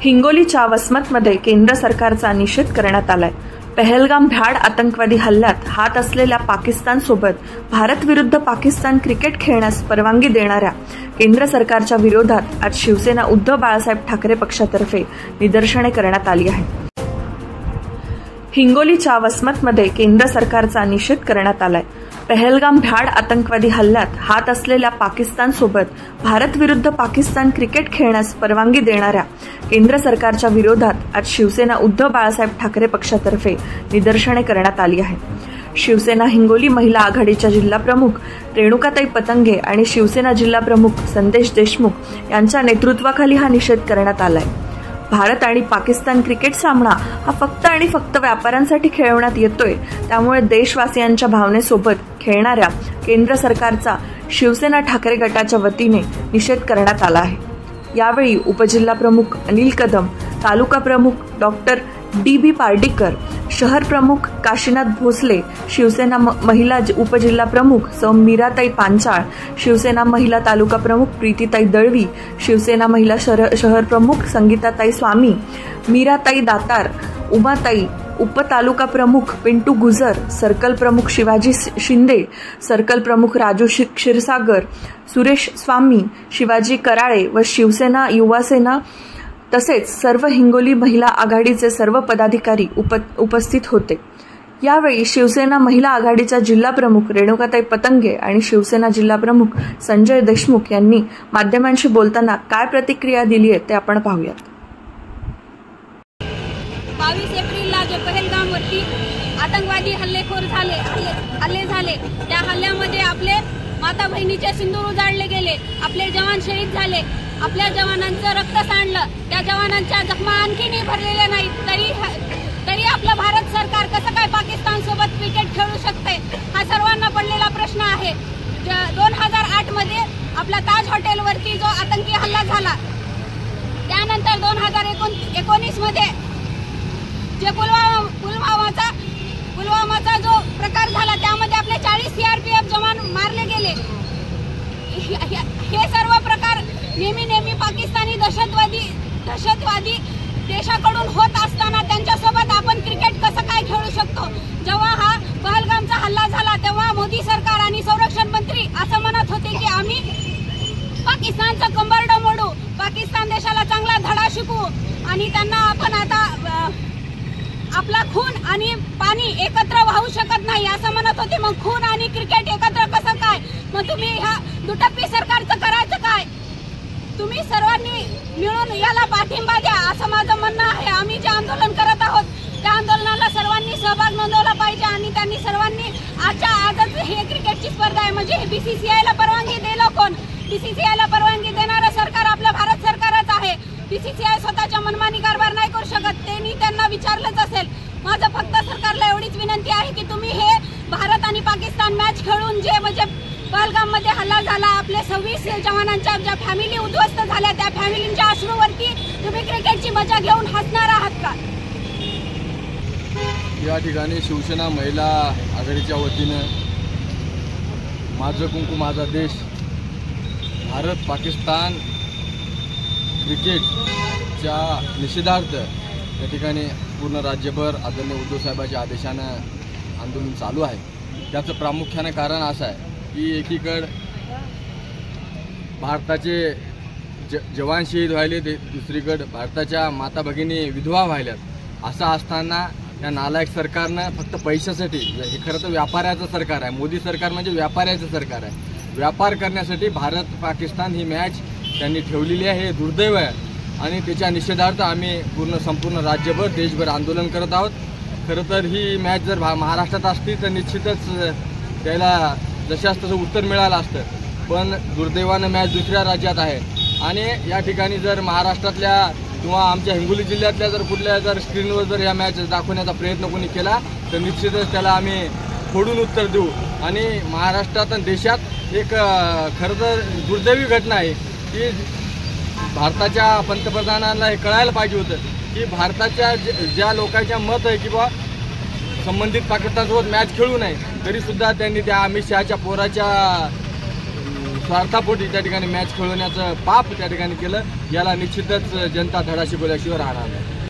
हिंगोलीच्या वसमतमध्ये केंद्र सरकारचा निषेध करण्यात आलाय। पहलगाम भ्याड आतंकवादी हल्ल्यात हात असलेल्या पाकिस्तानसोबत भारत विरुद्ध पाकिस्तान क्रिकेट खेळण्यास परवानगी देणाऱ्या केंद्र सरकारच्या विरोधात आज शिवसेना उद्धव बाळासाहेब ठाकरे पक्षातर्फे निदर्शने करण्यात आली आहेत। हिंगोलीच्या वसमतमध्ये केंद्र सरकारचा निषेध करण्यात आलाय। पहलगाम भ्याड आतंकवादी हल्ल्यात हात असलेल्या पाकिस्तानसोबत भारत विरुद्ध पाकिस्तान क्रिकेट खेळण्यास परवानगी देणाऱ्या केंद्र सरकारच्या विरोधात आज शिवसेना उद्धव बाळासाहेब ठाकरे पक्षातर्फे निदर्शने करण्यात आली आहेत। शिवसेना हिंगोली महिला आघाडीच्या जिल्हाप्रमुख रेणुकाताई पतंगे आणि शिवसेना जिल्हाप्रमुख संदेश देशमुख यांच्या नेतृत्वाखाली हा निषेध करण्यात आलाय। भारत आणि पाकिस्तान क्रिकेट सामना हा फक्त आणि फक्त व्यापाऱ्यांसाठी खेळवण्यात येतोय, त्यामुळे देशवासियांच्या भावनेसोबत खेळणाऱ्या केंद्र सरकारचा शिवसेना ठाकरे गटाच्या वतीने निषेध करण्यात आला आहे। यावेळी उपजिल्हाप्रमुख अनिल कदम, तालुका प्रमुख डॉक्टर डी.बी. पार्डीकर, शहर प्रमुख काशीनाथ भोसले, शिवसेना महिला उपजिल्हाप्रमुख सौ मीराताई पांचाळ, शिवसेना महिला तालुका प्रमुख प्रीतीताई दळवी, शिवसेना महिला शहर प्रमुख संगीताताई स्वामी, मीराताई दातार, उमाताई, उपतालुका प्रमुख पिंटू गुजर, सर्कल प्रमुख शिवाजी शिंदे, सर्कल प्रमुख राजू क्षीरसागर, सुरेश स्वामी, शिवाजी कराळे व शिवसेना युवासेना तसेच सर्व हिंगोली महिला आघाडीचे सर्व पदाधिकारी उपस्थित होते। यावेळी शिवसेना महिला आघाडीच्या जिल्हाप्रमुख रेणुकाताई पतंगे आणि शिवसेना जिल्हाप्रमुख संजय देशमुख यांनी माध्यमांशी बोलताना काय प्रतिक्रिया दिली आहे ते आपण पाहूयात। 22 एप्रिलला जे पहलगामवरती आतंकवादी हल्ले झाले त्या हल्ल्यामध्ये आपले माता बहिणीचे सिंदूर उजाडले गेले, आपले जवान शहीद झाले, आपल्या जवानांचं रक्त सांडलं, त्या जवानांच्या जखमा आणखीनही भरलेल्या नाहीत, तरी आपलं भारत सरकार कसं काय पाकिस्तान सोबत क्रिकेट खेळू शकते हा सर्वांना पडलेला प्रश्न आहे। 2008 मध्ये आपला ताज हॉटेलवरती जो आतंकी हल्ला झाला, त्यानंतर 2019 मध्ये जे पुलवामाचा जो प्रकार झाला त्यामध्ये आपले 40 CRPF जवान मारले गेले। हे सर्व प्रकार नेहमी पाकिस्तानी दहशतवादी देशाकडून होत असताना त्यांच्यासोबत आपण क्रिकेट कसं काय खेळू शकतो। जेव्हा हा पहलगामचा हल्ला झाला तेव्हा मोदी सरकार आणि संरक्षण मंत्री असं म्हणत होते की आम्ही पाकिस्तानचं कंबरडं मोडू, पाकिस्तान देशाला चांगला धडा शिकवू आणि त्यांना आपण आता आपला खून आणि पाणी एकत्र वाहू शकत नाही असं म्हणत होते। मग खून आणि क्रिकेट एकत्र कसं काय? मग तुम्ही ह्या दुटप्पी सरकारचं करायचं काय? तुम्ही सर्वांनी मिळून याला पाठिंबा द्या असं माझं म्हणणं आहे। आम्ही जे आंदोलन करत आहोत त्या आंदोलनाला सर्वांनी सहभाग नोंदवला पाहिजे आणि त्यांनी सर्वांनी आजच हे क्रिकेटची स्पर्धा आहे म्हणजे BCCIला परवानगी दिलं कोण? BCCIला परवानगी देणारं सरकार आपलं भारत सरकारच आहे। BCCI स्वतःच्या मनमानी कारभार नाही करू शकत, त्यांनी त्यांना विचारलंच असेल। माझं फक्त सरकारला एवढीच विनंती आहे की तुम्ही हे भारत आणि पाकिस्तान मॅच खेळून जे म्हणजे पहलगाममध्ये हल्ला झाला, आपले 26 जवानांच्या ज्या फॅमिली उद्ध्वस्त झाल्या त्या फॅमिलींच्या अश्रूवरती तुम्ही क्रिकेटची मजा घेऊन हसणार आहात का? या ठिकाणी शिवसेना महिला आघाडीच्या वतीनं माझं कुंकू माझा देश भारत पाकिस्तान क्रिकेटच्या निषेधार्थ या ठिकाणी पूर्ण राज्यभर आदरणीय उद्धव साहेबांच्या आदेशानं आंदोलन चालू आहे। त्याचं प्रामुख्याने कारण असं आहे की एकीकडे भारताचे जवान शहीद व्हायले, दुसरीकडे भारताच्या माता भगिनी विधवा व्हायल्यात। असं असताना या नालायक सरकारनं फक्त पैशासाठी, हे खरं तर व्यापाऱ्याचं सरकार आहे, मोदी सरकार म्हणजे व्यापाऱ्याचं सरकार आहे, व्यापार करण्यासाठी भारत पाकिस्तान ही मॅच त्यांनी ठेवलेली आहे। हे दुर्दैव आहे आणि त्याच्या निषेधार्थ आम्ही संपूर्ण राज्यभर देशभर आंदोलन करत आहोत। खरं तर ही मॅच जर महाराष्ट्रात असती तर निश्चितच त्याला जशास तसं उत्तर मिळालं असतं, पण दुर्दैवानं मॅच दुसऱ्या राज्यात आहे आणि या ठिकाणी जर महाराष्ट्रातल्या किंवा आमच्या हिंगोली जिल्ह्यातल्या जर कुठल्या जर स्क्रीनवर जर या मॅच दाखवण्याचा प्रयत्न कोणी केला तर निश्चितच त्याला आम्ही फोडून उत्तर देऊ। आणि महाराष्ट्रात आणि देशात एक खरं तर दुर्दैवी घटना आहे की भारताच्या पंतप्रधानांना हे कळायला पाहिजे होतं की भारताच्या ज्या लोकांच्या मत आहे की बा संबंधित पाकिस्तानसोबत मॅच खेळू नये, तरीसुद्धा त्यांनी त्या अमित शहाच्या पोराच्या स्वार्थापोटी त्या ठिकाणी मॅच खेळवण्याचं पाप त्या ठिकाणी केलं. याला निश्चितच जनता धडा शिकवल्याशिवाय राहणार नाही.